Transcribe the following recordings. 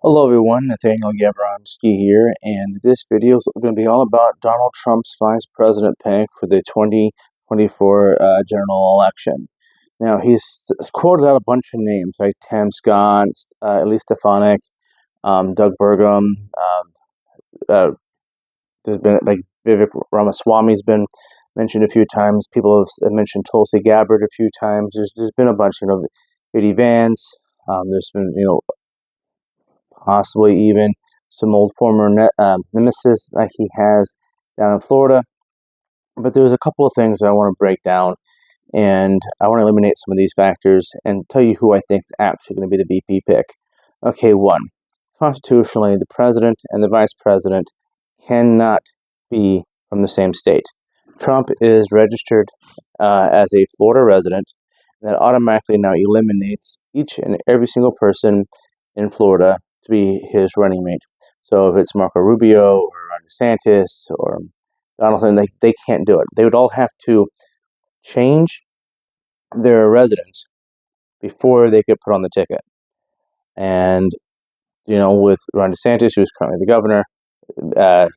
Hello everyone, Nathaniel Gavronski here, and this video is going to be all about Donald Trump's vice president pick for the 2024 general election. Now, he's quoted out a bunch of names, like Tim Scott, Elise Stefanik, Doug Burgum. There's been, like, Vivek Ramaswamy's been mentioned a few times. People have mentioned Tulsi Gabbard a few times. There's been a bunch, J.D. Vance. There's been, possibly even some old former nemesis that he has down in Florida. But there's a couple of things I want to break down, and I want to eliminate some of these factors and tell you who I think is actually going to be the VP pick. Okay, one, constitutionally, the president and the vice president cannot be from the same state. Trump is registered as a Florida resident, and that automatically now eliminates each and every single person in Florida to be his running mate. So if it's Marco Rubio or Ron DeSantis or Donaldson, they can't do it. They would all have to change their residence before they could put on the ticket. And, with Ron DeSantis, who's currently the governor,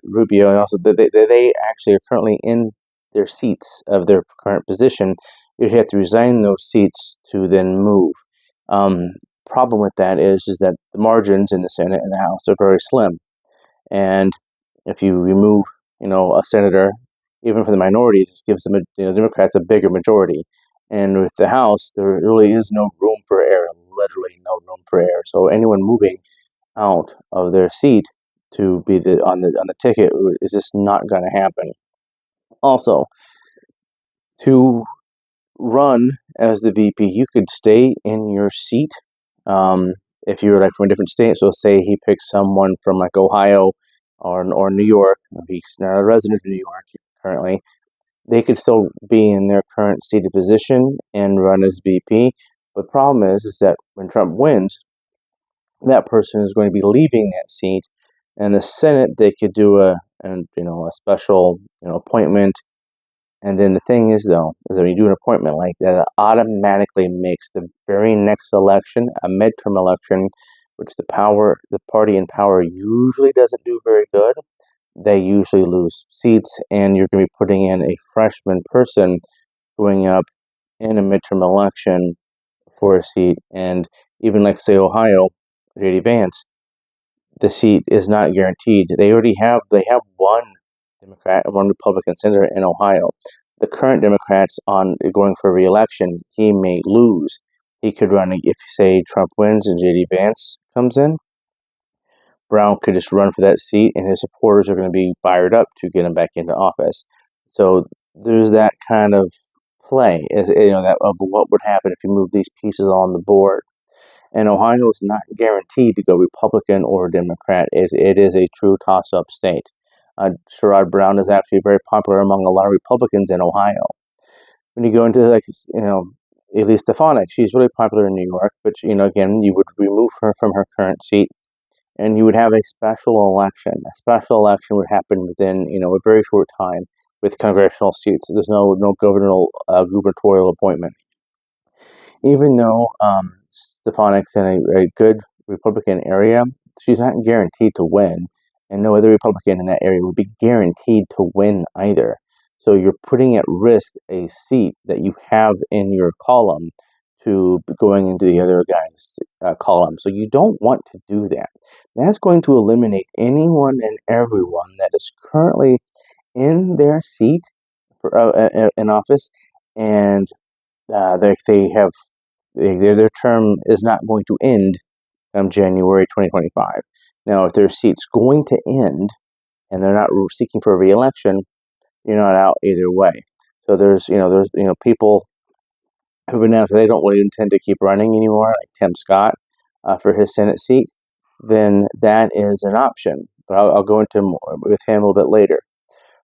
Rubio, and also they actually are currently in their seats of their current position. You'd have to resign those seats to then move. Problem with that is that the margins in the Senate and the House are very slim, and if you remove a senator, even for the minority, it just gives them Democrats a bigger majority. And with the House, there really is no room for error, literally no room for error. So anyone moving out of their seat to be on the ticket is just not going to happen. Also, to run as the VP, you could stay in your seat. If you were from a different state, so say he picks someone from Ohio or New York, if he's not a resident of New York currently, they could still be in their current seated position and run as VP. But the problem is that when Trump wins, that person is going to be leaving that seat, and the Senate, they could do a special appointment. And then the thing is, though, is that when you do an appointment like that, it automatically makes the very next election a midterm election, which the party in power usually doesn't do very good. They usually lose seats, and you're going to be putting in a freshman person going up in a midterm election for a seat. And even say Ohio, J.D. Vance, the seat is not guaranteed. They have one Democrat and one Republican senator in Ohio. The current Democrats going for re-election, he may lose. He could run if, say, Trump wins and J.D. Vance comes in. Brown could just run for that seat, and his supporters are going to be fired up to get him back into office. So there's that kind of play, that of what would happen if you move these pieces on the board. And Ohio is not guaranteed to go Republican or Democrat. It is a true toss-up state. Sherrod Brown is actually very popular among a lot of Republicans in Ohio. When you go into Elise Stefanik, she's really popular in New York, but again, you would remove her from her current seat, and you would have a special election. A special election would happen within a very short time with congressional seats. There's no gubernatorial appointment. Even though Stefanik's in a good Republican area, she's not guaranteed to win, and no other Republican in that area would be guaranteed to win either. So you're putting at risk a seat that you have in your column to going into the other guy's column. So you don't want to do that. That's going to eliminate anyone and everyone that is currently in their seat in office, and their term is not going to end January 2025. Now, if their seat's going to end and they're not seeking for a re-election, you're not out either way. So there's people who've announced they don't really intend to keep running anymore, like Tim Scott for his Senate seat. Then that is an option. But I'll go into more with him a little bit later.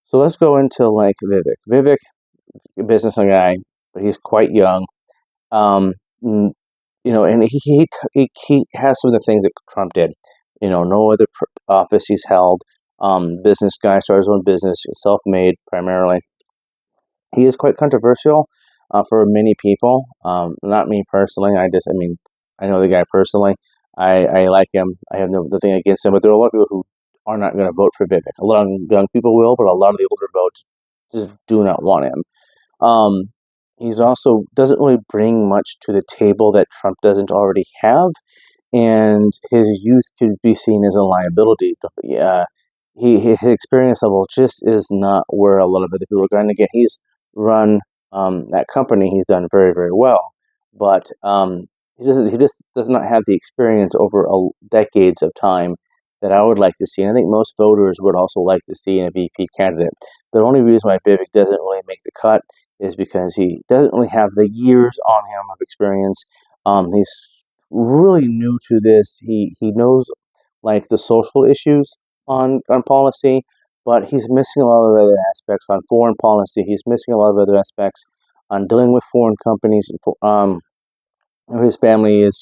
So let's go into Vivek. Vivek, a business guy, but he's quite young. And he has some of the things that Trump did. No other office he's held. Business guy, started his own business, self-made primarily. He is quite controversial for many people. Not me personally. I know the guy personally. I like him. I have nothing against him, but there are a lot of people who are not going to vote for Vivek. A lot of young people will, but a lot of the older votes just do not want him. Um, he's also doesn't really bring much to the table that Trump doesn't already have, and his youth could be seen as a liability. His experience level just is not where a lot of other people are going. Again, he's run that company. He's done very well, but he just does not have the experience over decades of time that I would like to see. And I think most voters would also like to see in a VP candidate. The only reason why Vivek doesn't really make the cut is because he doesn't really have the years on him of experience. He's really new to this. He knows like the social issues on policy, but he's missing a lot of other aspects on foreign policy. He's missing a lot of other aspects on dealing with foreign companies. His family is,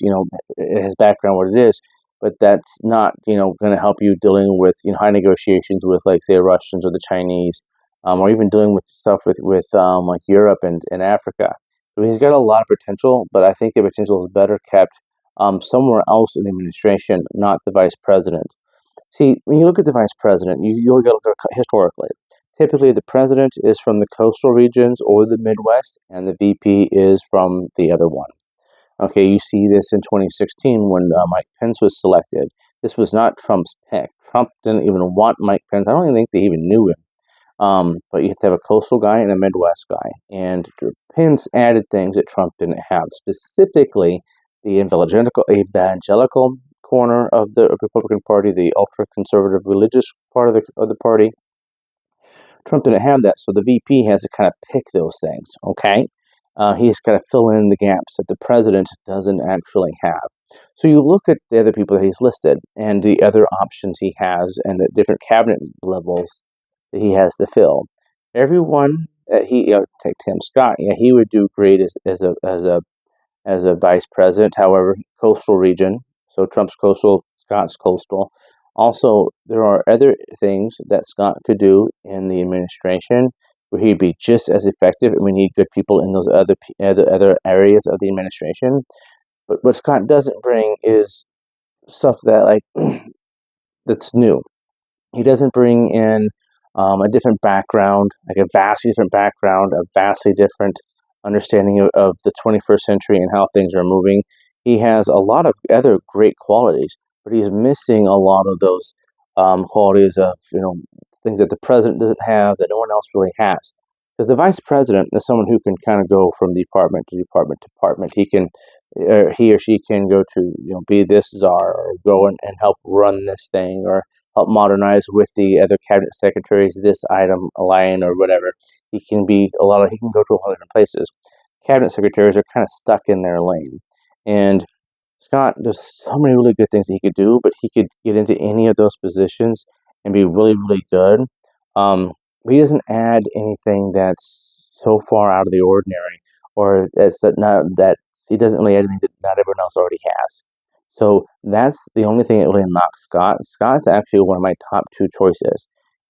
his background what it is, but that's not, going to help you dealing with, high negotiations with, like, say, Russians or the Chinese, or even dealing with stuff with like Europe and Africa. So he's got a lot of potential, but I think the potential is better kept somewhere else in the administration, not the vice president. See, when you look at the vice president, you look at historically. Typically, the president is from the coastal regions or the Midwest, and the VP is from the other one. Okay, you see this in 2016 when Mike Pence was selected. This was not Trump's pick. Trump didn't even want Mike Pence. I don't even think they even knew him. But you have to have a coastal guy and a Midwest guy. And Pence added things that Trump didn't have, specifically the evangelical corner of the Republican Party, the ultra-conservative religious part of the party. Trump didn't have that, so the VP has to kind of pick those things, okay? He's got to fill in the gaps that the president doesn't actually have. So you look at the other people that he's listed and the other options he has and the different cabinet levels that he has to fill. Everyone that take Tim Scott, yeah, he would do great as a vice president. However, coastal region, so Trump's coastal, Scott's coastal. Also, there are other things that Scott could do in the administration where he'd be just as effective, and we need good people in those other areas of the administration. But what Scott doesn't bring is stuff that that's new. He doesn't bring in a different background, like a vastly different background, a vastly different understanding of the 21st century and how things are moving. He has a lot of other great qualities, but he's missing a lot of those qualities of, things that the president doesn't have that no one else really has. Because the vice president is someone who can kind of go from department to department to department. He or she can go to, be this czar or go and help run this thing or help modernize with the other cabinet secretaries this item line or whatever. He can go to a lot of different places. Cabinet secretaries are kind of stuck in their lane. And Scott, there's so many really good things that he could do, but he could get into any of those positions and be really good. He doesn't add anything that's so far out of the ordinary, or that he doesn't really add anything that not everyone else already has. So that's the only thing that really knocks Scott. Scott's actually one of my top two choices.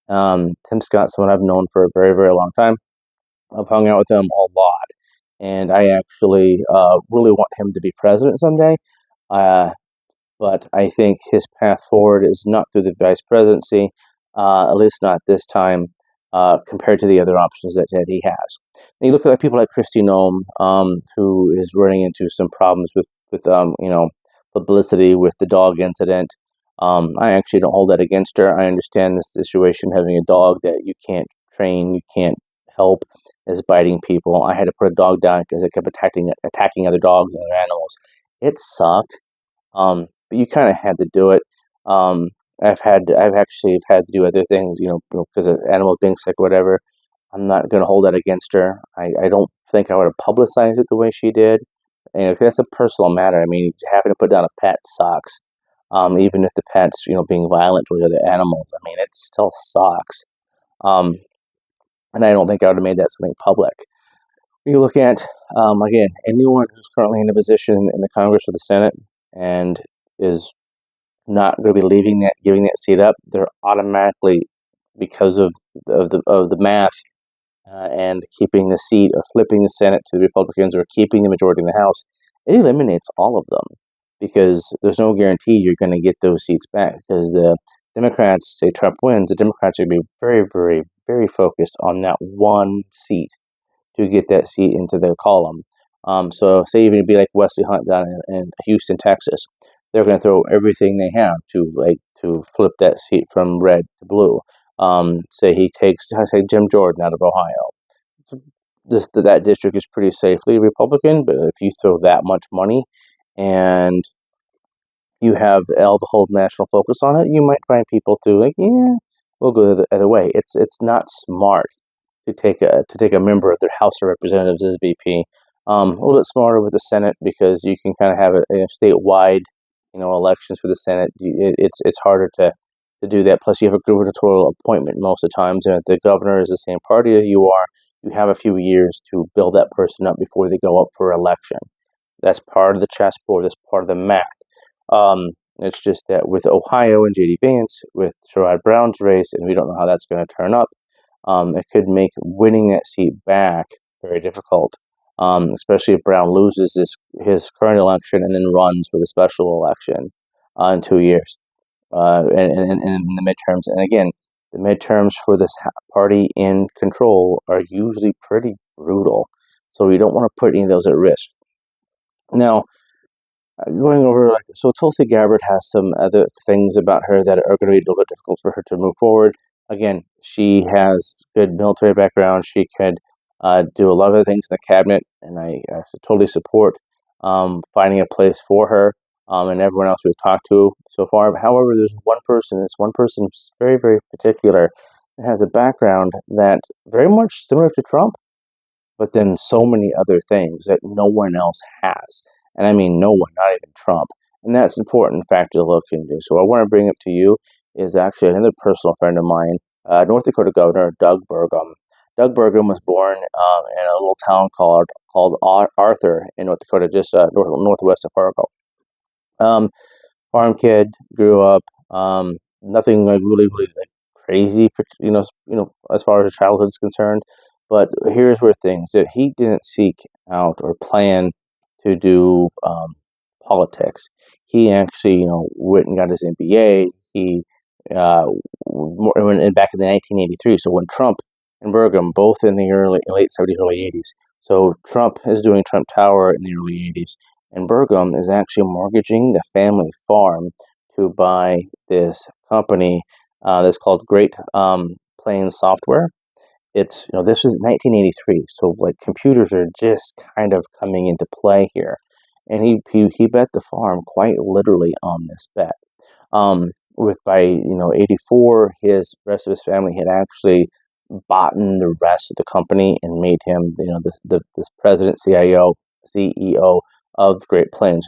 Tim Scott's someone I've known for a very long time. I've hung out with him a lot, and I actually really want him to be president someday. But I think his path forward is not through the vice presidency, at least not this time, compared to the other options that he has. And you look at people like Kristi Noem, who is running into some problems with publicity with the dog incident. I actually don't hold that against her. I understand the situation having a dog that you can't train, you can't help, is biting people. I had to put a dog down because it kept attacking other dogs and other animals. It sucked. But you kind of had to do it. I've actually had to do other things, because of animals being sick or whatever. I'm not going to hold that against her. I don't think I would have publicized it the way she did. That's a personal matter. I mean, having to put down a pet sucks. Even if the pet's, being violent with other animals. I mean, it still sucks. And I don't think I would have made that something public. You look at, again, anyone who's currently in a position in the Congress or the Senate and is not going to be giving that seat up, they're automatically, because of the math and keeping the seat or flipping the Senate to the Republicans or keeping the majority in the House, it eliminates all of them because there's no guarantee you're going to get those seats back. Because the Democrats, say Trump wins, the Democrats are going to be very, very, very focused on that one seat to get that seat into their column. So say even be like Wesley Hunt down in Houston, Texas, they're going to throw everything they have to flip that seat from red to blue. Say he takes, say Jim Jordan out of Ohio. So just that district is pretty safely Republican, but if you throw that much money and you have all the whole national focus on it, you might find people to like, yeah, we'll go the other way. It's not smart to take a member of their House of Representatives as VP. A little bit smarter with the Senate because you can kind of have a statewide, elections for the Senate. It's harder to do that. Plus, you have a gubernatorial appointment most of the times, and if the governor is the same party as you are, you have a few years to build that person up before they go up for election. That's part of the chessboard. That's part of the math. It's just that with Ohio and J.D. Vance, with Sherrod Brown's race, and we don't know how that's going to turn up, it could make winning that seat back very difficult, especially if Brown loses his current election and then runs for the special election in 2 years, and in the midterms. And again, the midterms for this party in control are usually pretty brutal, so you don't want to put any of those at risk. Now, going over, so Tulsi Gabbard has some other things about her that are going to be a little bit difficult for her to move forward. Again, she has good military background. She could do a lot of other things in the cabinet, and I totally support finding a place for her and everyone else we've talked to so far. However, there's one person, this one person is very, very particular, and has a background that very much similar to Trump, but then so many other things that no one else has. And I mean no one, not even Trump. And that's an important factor to look into. So what I want to bring up to you is actually another personal friend of mine, North Dakota Governor Doug Burgum. Doug Burgum was born in a little town called Arthur in North Dakota, just northwest of Fargo. Farm kid, grew up, nothing like really, really like crazy, as far as childhood is concerned. But here's where things that he didn't seek out or plan to do politics. He actually, went and got his MBA. He back in the 1983. So when Trump and Burgum, both in the late 70s, early 80s. So Trump is doing Trump Tower in the early 80s, and Burgum is actually mortgaging the family farm to buy this company that's called Great Plains Software. It's this was 1983, so like computers are just kind of coming into play here, and he bet the farm quite literally on this bet. With by 84, his rest of his family had actually bought in the rest of the company and made him this president, CEO of Great Plains.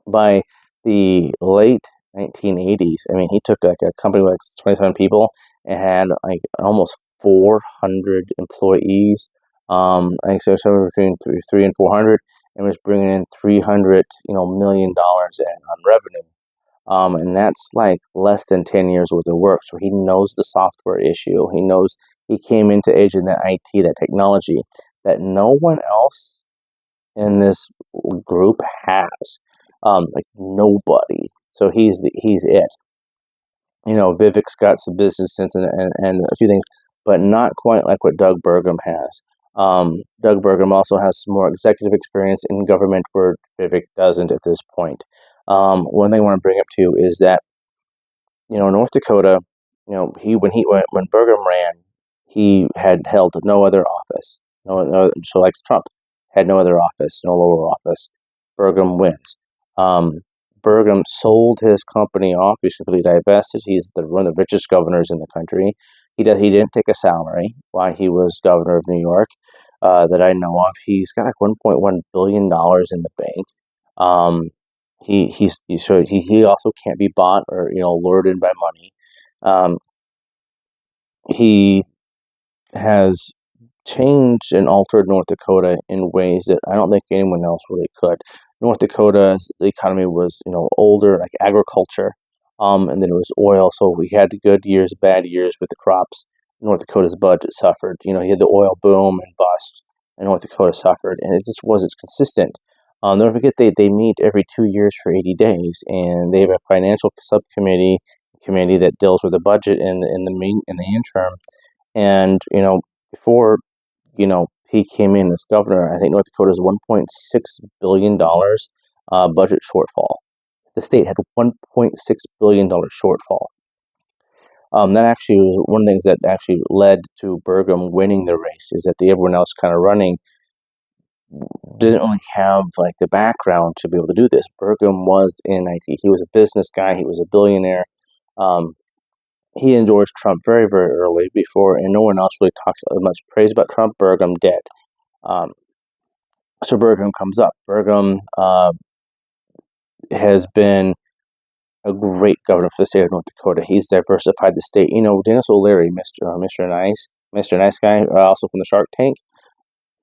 By the late 1980s, I mean, he took like a company with like 27 people and had like almost 400 employees. I think so somewhere between three and 400, and was bringing in $300 million on revenue. And that's like less than 10 years worth of work. So he knows the software issue. He knows he came into age in that IT, that technology that no one else in this group has. Like nobody. So he's it. Vivek's got some business sense and a few things, but not quite like what Doug Burgum has. Doug Burgum also has some more executive experience in government where Vivek doesn't at this point. One thing I want to bring up to you is that, North Dakota, when Burgum ran, he had held no other office. So like Trump had no other office, no lower office. Burgum wins. Burgum sold his company off. He's completely divested. He's one of the richest governors in the country. He didn't take a salary while he was governor of New York that I know of. He's got like $1.1 billion in the bank. He also can't be bought or lured in by money. He has changed and altered North Dakota in ways that I don't think anyone else really could. North Dakota's economy was, older, like agriculture, and then it was oil. So we had good years, bad years with the crops. North Dakota's budget suffered. He had the oil boom and bust, and North Dakota suffered, and it just wasn't consistent. Don't forget they meet every 2 years for 80 days, and they have a financial subcommittee committee that deals with the budget in the interim. And before he came in as governor, I think North Dakota's $1.6 billion budget shortfall. The state had $1.6 billion shortfall. That actually was one of the things that actually led to Burgum winning the race, is that everyone else kind of running didn't really have like the background to be able to do this. Burgum was in IT. He was a business guy. He was a billionaire. Um, he endorsed Trump very, very early before, and no one else really talks much praise about Trump. Burgum did. Um, so Burgum comes up. Burgum has been a great governor for the state of North Dakota. He's diversified the state. Dennis O'Leary, Mr. Nice Guy, also from the Shark Tank.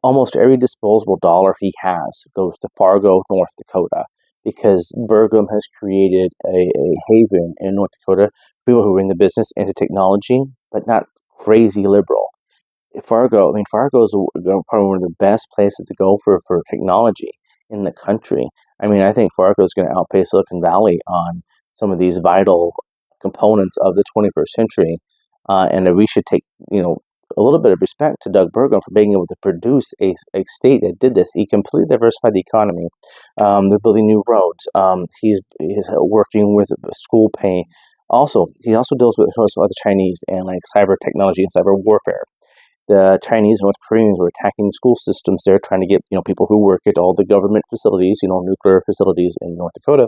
Almost every disposable dollar he has goes to Fargo, North Dakota, because Burgum has created a haven in North Dakota, people who are in the business into technology, but not crazy liberal. Fargo is probably one of the best places to go for technology in the country. I think Fargo is going to outpace Silicon Valley on some of these vital components of the 21st century, and that we should take a little bit of respect to Doug Burgum for being able to produce a state that did this. He completely diversified the economy. They're building new roads. He's working with school pay. He also deals with the Chinese and like cyber technology and cyber warfare. The Chinese and North Koreans were attacking school systems there, trying to get people who work at all the government facilities, nuclear facilities in North Dakota.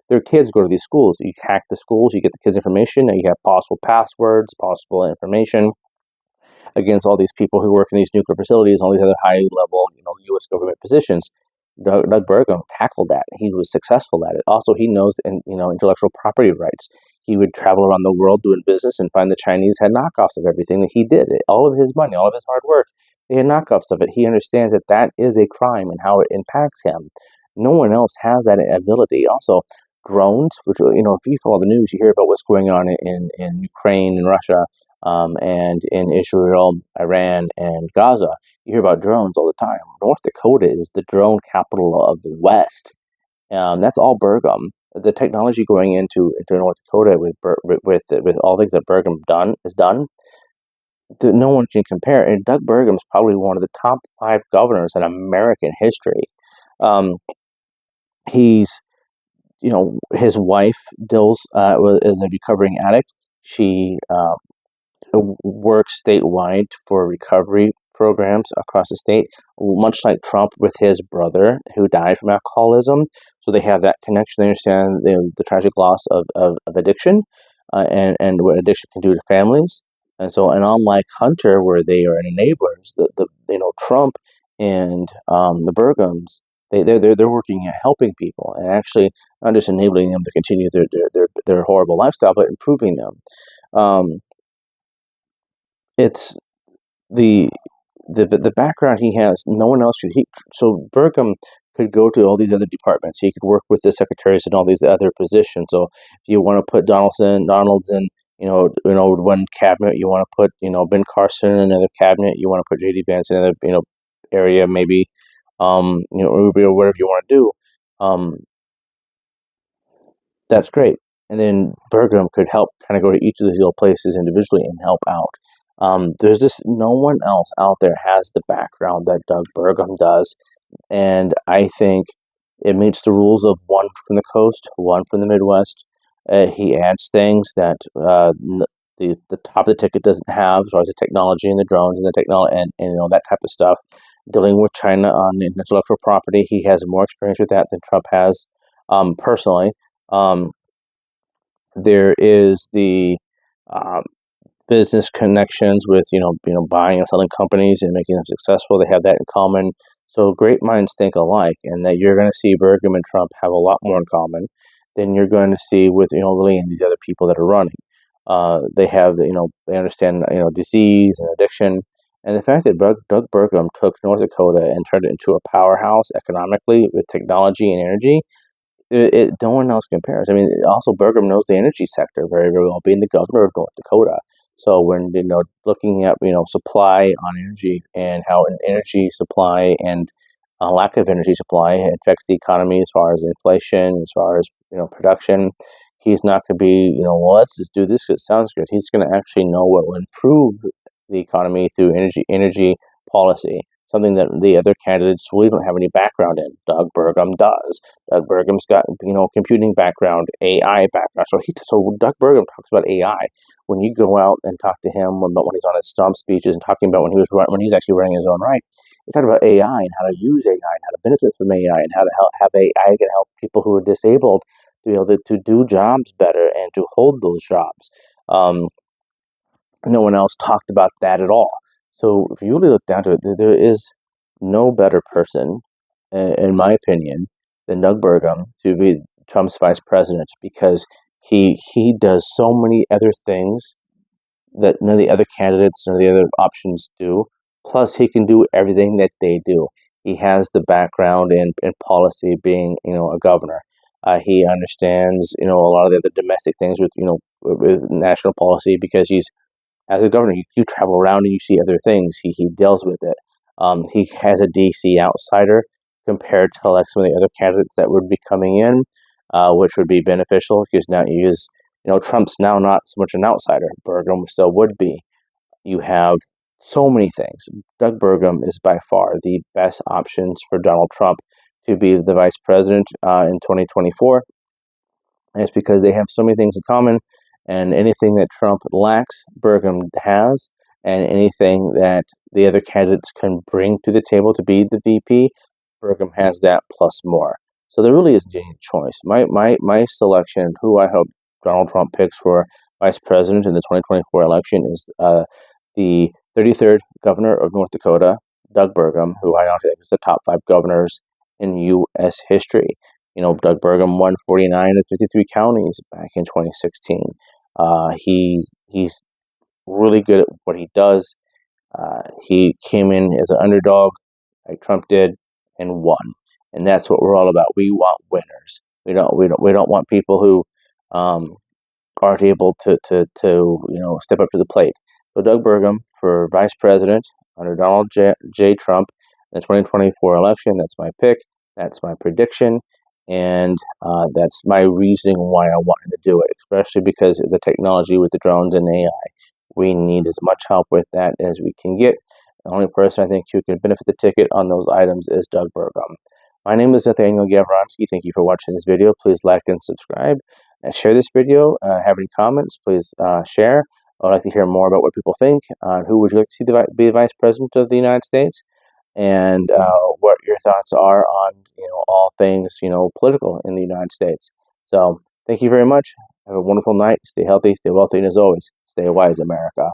Their kids go to these schools. You hack the schools, you get the kids' information, and you have possible passwords, possible information against all these people who work in these nuclear facilities, all these other high-level, U.S. government positions. Doug Burgum tackled that. He was successful at it. Also, he knows intellectual property rights. He would travel around the world doing business and find the Chinese had knockoffs of everything that he did. All of his money, all of his hard work, they had knockoffs of it. He understands that that is a crime and how it impacts him. No one else has that ability. Also, drones, which, if you follow the news, you hear about what's going on in Ukraine and Russia, and in Israel, Iran, and Gaza. You hear about drones all the time. North Dakota is the drone capital of the West. That's all Burgum. The technology going into North Dakota with all things that Burgum is done, no one can compare. And Doug Burgum is probably one of the top 5 governors in American history. He's his wife Dills is a recovering addict. She works statewide for recovery programs across the state, much like Trump with his brother who died from alcoholism. So they have that connection. They understand the tragic loss of addiction, and what addiction can do to families. And unlike Hunter, where they are enablers, the Trump and the Burgums, they're working at helping people and actually not just enabling them to continue their horrible lifestyle, but improving them. It's the background he has. No one else could. So Burgum could go to all these other departments. He could work with the secretaries in all these other positions. So if you want to put Donald's in, one cabinet, you want to put Ben Carson in another cabinet, you want to put J.D. Vance in another area, maybe Rubio, whatever you want to do. That's great. And then Burgum could help kind of go to each of these little places individually and help out. There's just no one else out there has the background that Doug Burgum does. And I think it meets the rules of one from the coast, one from the Midwest. He adds things that the top of the ticket doesn't have, as far as the technology and the drones and the technology and that type of stuff. Dealing with China on intellectual property, he has more experience with that than Trump has personally. There is the business connections with buying and selling companies and making them successful. They have that in common. So great minds think alike, and that you're going to see Burgum and Trump have a lot more in common than you're going to see with Lee and these other people that are running. They have they understand disease and addiction, and the fact that Doug Burgum took North Dakota and turned it into a powerhouse economically with technology and energy. No one else compares. Also Burgum knows the energy sector very, very well, being the governor of North Dakota. So when looking at supply on energy and how an energy supply and lack of energy supply. It affects the economy as far as inflation, as far as production. He's not going to be, well, let's just do this because it sounds good. He's going to actually know what will improve the economy through energy policy, something that the other candidates really don't have any background in. Doug Burgum does. Doug Burgum's got, computing background, AI background. So Doug Burgum talks about AI. When you go out and talk to him about when he's on his stump speeches and talking about when he's actually running his own right, he talked about AI and how to use AI and how to benefit from AI and how to have AI can help people who are disabled to be able to do jobs better and to hold those jobs. No one else talked about that at all. So if you really look down to it, there is no better person, in my opinion, than Doug Burgum to be Trump's vice president, because he does so many other things that none of the other candidates or the other options do. Plus, he can do everything that they do. He has the background in policy, being a governor. He understands a lot of the other domestic things with national policy, because he's as a governor, you travel around and you see other things. He deals with it. He has a DC outsider compared to like some of the other candidates that would be coming in, which would be beneficial because now Trump's now not so much an outsider. Burgum still would be. You have so many things. Doug Burgum is by far the best options for Donald Trump to be the vice president in 2024. And it's because they have so many things in common, and anything that Trump lacks, Burgum has, and anything that the other candidates can bring to the table to be the VP, Burgum has that plus more. So there really isn't any choice. My selection, who I hope Donald Trump picks for vice president in the 2024 election, is the 33rd governor of North Dakota, Doug Burgum, who I think is the top 5 governors in U.S. history. Doug Burgum won 49 of 53 counties back in 2016. He's really good at what he does. He came in as an underdog, like Trump did, and won. And that's what we're all about. We want winners. We don't want people who aren't able to step up to the plate. So Doug Burgum for vice president under Donald J. Trump in the 2024 election. That's my pick. That's my prediction. And that's my reasoning why I wanted to do it, especially because of the technology with the drones and AI. We need as much help with that as we can get. The only person I think who can benefit the ticket on those items is Doug Burgum. My name is Nathaniel Gavronsky. Thank you for watching this video. Please like and subscribe. And share this video. Have any comments, please share. I'd like to hear more about what people think. Who would you like to see be the vice president of the United States? And what your thoughts are on all things political in the United States. So thank you very much. Have a wonderful night. Stay healthy, stay wealthy, and as always, stay wise, America.